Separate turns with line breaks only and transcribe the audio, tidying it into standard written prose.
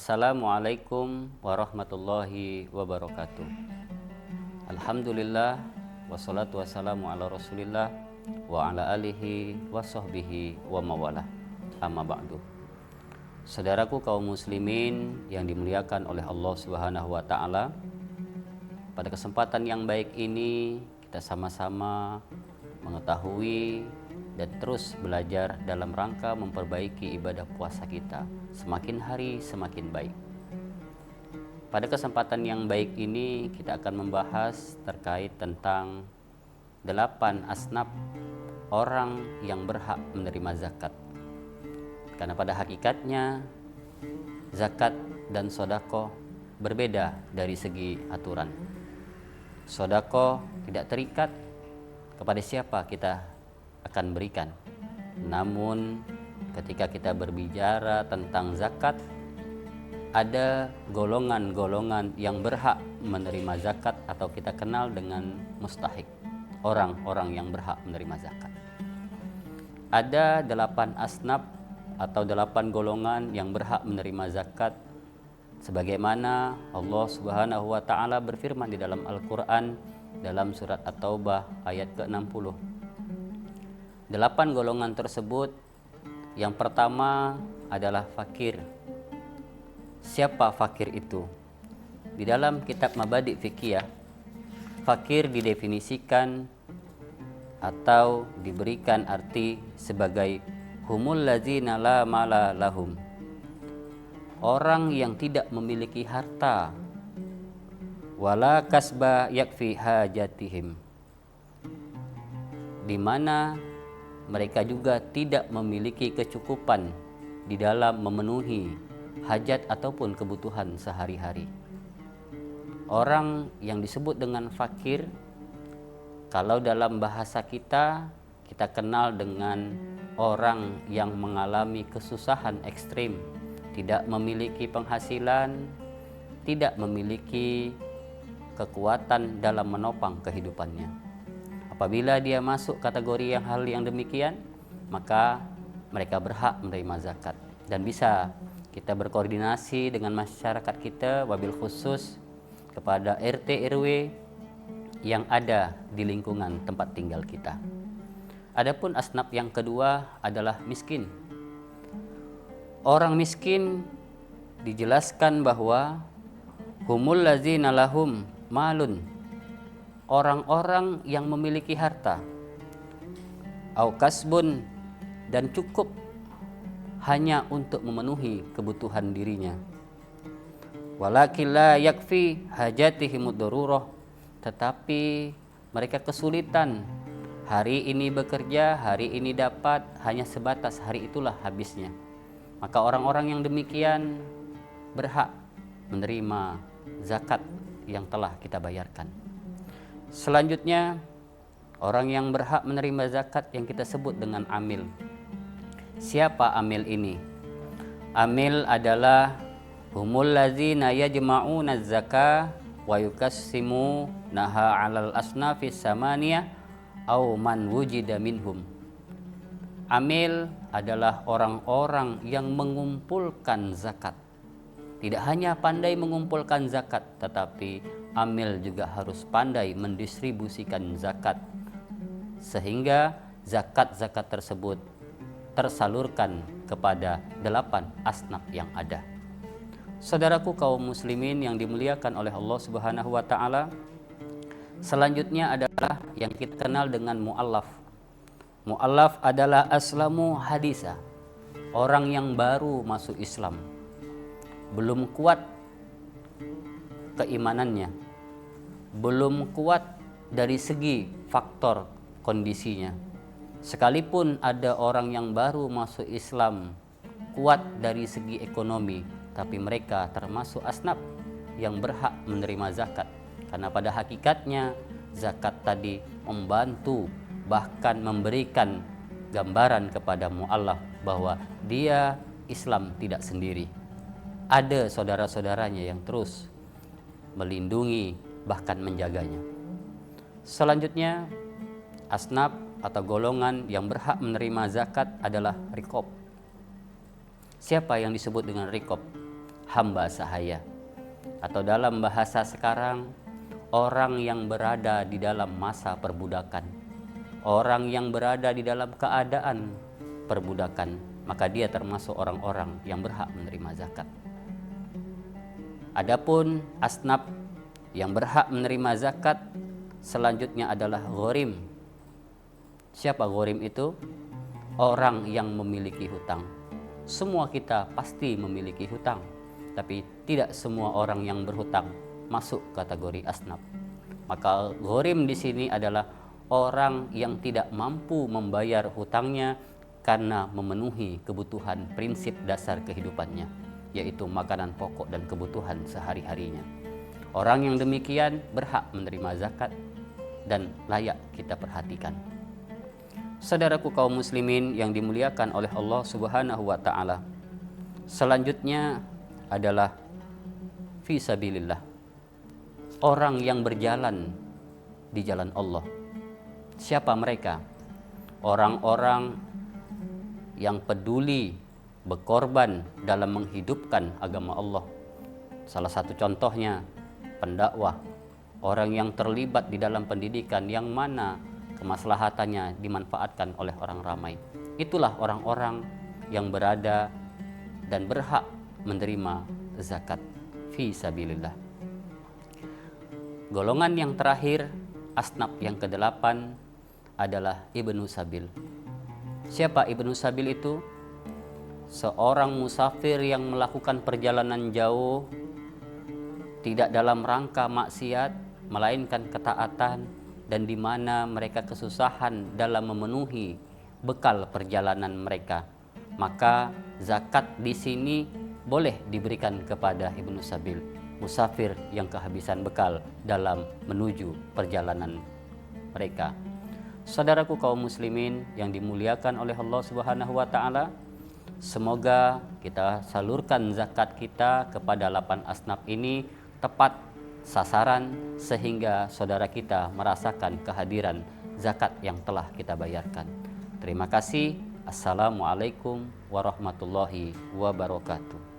Assalamualaikum warahmatullahi wabarakatuh. Alhamdulillah wassalatu wassalamu ala Rasulillah wa ala alihi wa sahbihi wa mawalah. Amma ba'du. Saudaraku kaum muslimin yang dimuliakan oleh Allah Subhanahu wa taala, pada kesempatan yang baik ini kita sama-sama mengetahui dan terus belajar dalam rangka memperbaiki ibadah puasa kita semakin hari semakin baik. Pada kesempatan yang baik ini kita akan membahas terkait tentang 8 asnaf orang yang berhak menerima zakat. Karena pada hakikatnya zakat dan sodako berbeda dari segi aturan. Sodako tidak terikat kepada siapa kita akan berikan. Namun ketika kita berbicara tentang zakat, ada golongan-golongan yang berhak menerima zakat atau kita kenal dengan mustahik, orang-orang yang berhak menerima zakat. Ada 8 asnaf atau 8 golongan yang berhak menerima zakat, sebagaimana Allah Subhanahu wa taala berfirman di dalam Al-Qur'an dalam surat At-Taubah ayat ke-60. 8 golongan tersebut, yang pertama adalah fakir. Siapa fakir itu? Di dalam kitab Mabadi' Fiqhiyah, fakir didefinisikan atau diberikan arti sebagai humul ladzina la mala lahum, orang yang tidak memiliki harta, wala kasba yakfi hajatihim, di mana mereka juga tidak memiliki kecukupan di dalam memenuhi hajat ataupun kebutuhan sehari-hari. Orang yang disebut dengan fakir, kalau dalam bahasa kita kenal dengan orang yang mengalami kesusahan ekstrim, tidak memiliki penghasilan, tidak memiliki kekuatan dalam menopang kehidupannya. Apabila dia masuk kategori hal yang demikian, maka mereka berhak menerima zakat. Dan bisa kita berkoordinasi dengan masyarakat kita, wabil khusus kepada RT RW yang ada di lingkungan tempat tinggal kita. Adapun asnaf yang kedua adalah miskin. Orang miskin dijelaskan bahwa humul ladzina lahum malun, orang-orang yang memiliki harta, au kasbun, dan cukup hanya untuk memenuhi kebutuhan dirinya, walakin la yakfi hajatihimud darurah, tetapi mereka kesulitan. Hari ini bekerja, hari ini dapat, hanya sebatas hari itulah habisnya. Maka orang-orang yang demikian berhak menerima zakat yang telah kita bayarkan. Selanjutnya, orang yang berhak menerima zakat yang kita sebut dengan amil. Siapa amil ini? Amil adalah humul ladzina yajma'una zakah wa yukassimu naha 'alal asnafis samaniyah au man wujida minhum. Amil adalah orang-orang yang mengumpulkan zakat. Tidak hanya pandai mengumpulkan zakat, tetapi amil juga harus pandai mendistribusikan zakat, sehingga zakat-zakat tersebut tersalurkan kepada 8 asnaf yang ada. Saudaraku kaum muslimin yang dimuliakan oleh Allah Subhanahu wa taala, selanjutnya adalah yang kita kenal dengan mu'allaf. Mu'allaf adalah aslamu hadisa, orang yang baru masuk Islam, belum kuat keimanannya, belum kuat dari segi faktor kondisinya. Sekalipun ada orang yang baru masuk Islam kuat dari segi ekonomi, tapi mereka termasuk asnaf yang berhak menerima zakat. Karena pada hakikatnya zakat tadi membantu, bahkan memberikan gambaran kepada mu'allaf bahwa dia Islam tidak sendiri. Ada saudara-saudaranya yang terus melindungi bahkan menjaganya. Selanjutnya, asnaf atau golongan yang berhak menerima zakat adalah riqab. Siapa yang disebut dengan riqab? hamba sahaya. Atau dalam bahasa sekarang, orang yang berada di dalam masa perbudakan, orang yang berada di dalam keadaan perbudakan, maka dia termasuk orang-orang yang berhak menerima zakat. Adapun asnaf yang berhak menerima zakat selanjutnya adalah ghorim. Siapa ghorim itu? Orang yang memiliki hutang. Semua kita pasti memiliki hutang, tapi tidak semua orang yang berhutang masuk kategori asnaf. Maka ghorim di sini adalah orang yang tidak mampu membayar hutangnya karena memenuhi kebutuhan prinsip dasar kehidupannya, yaitu makanan pokok dan kebutuhan sehari-harinya. Orang yang demikian berhak menerima zakat dan layak kita perhatikan. Saudaraku kaum muslimin yang dimuliakan oleh Allah Subhanahu wa taala. Selanjutnya adalah fi sabilillah. Orang yang berjalan di jalan Allah. Siapa mereka? Orang-orang yang peduli berkorban dalam menghidupkan agama Allah. Salah satu contohnya pendakwah, orang yang terlibat di dalam pendidikan yang mana kemaslahatannya dimanfaatkan oleh orang ramai. Itulah orang-orang yang berada dan berhak menerima zakat fi sabilillah. Golongan yang terakhir, asnaf yang ke-8 adalah Ibnu Sabil. Siapa Ibnu Sabil itu? Seorang musafir yang melakukan perjalanan jauh tidak dalam rangka maksiat, melainkan ketaatan, dan di mana mereka kesusahan dalam memenuhi bekal perjalanan mereka. Maka zakat di sini boleh diberikan kepada Ibnu Sabil, musafir yang kehabisan bekal dalam menuju perjalanan mereka. Saudaraku kaum muslimin yang dimuliakan oleh Allah Subhanahu wa taala, semoga kita salurkan zakat kita kepada 8 asnaf ini tepat sasaran sehingga saudara kita merasakan kehadiran zakat yang telah kita bayarkan. Terima kasih. Assalamualaikum warahmatullahi wabarakatuh.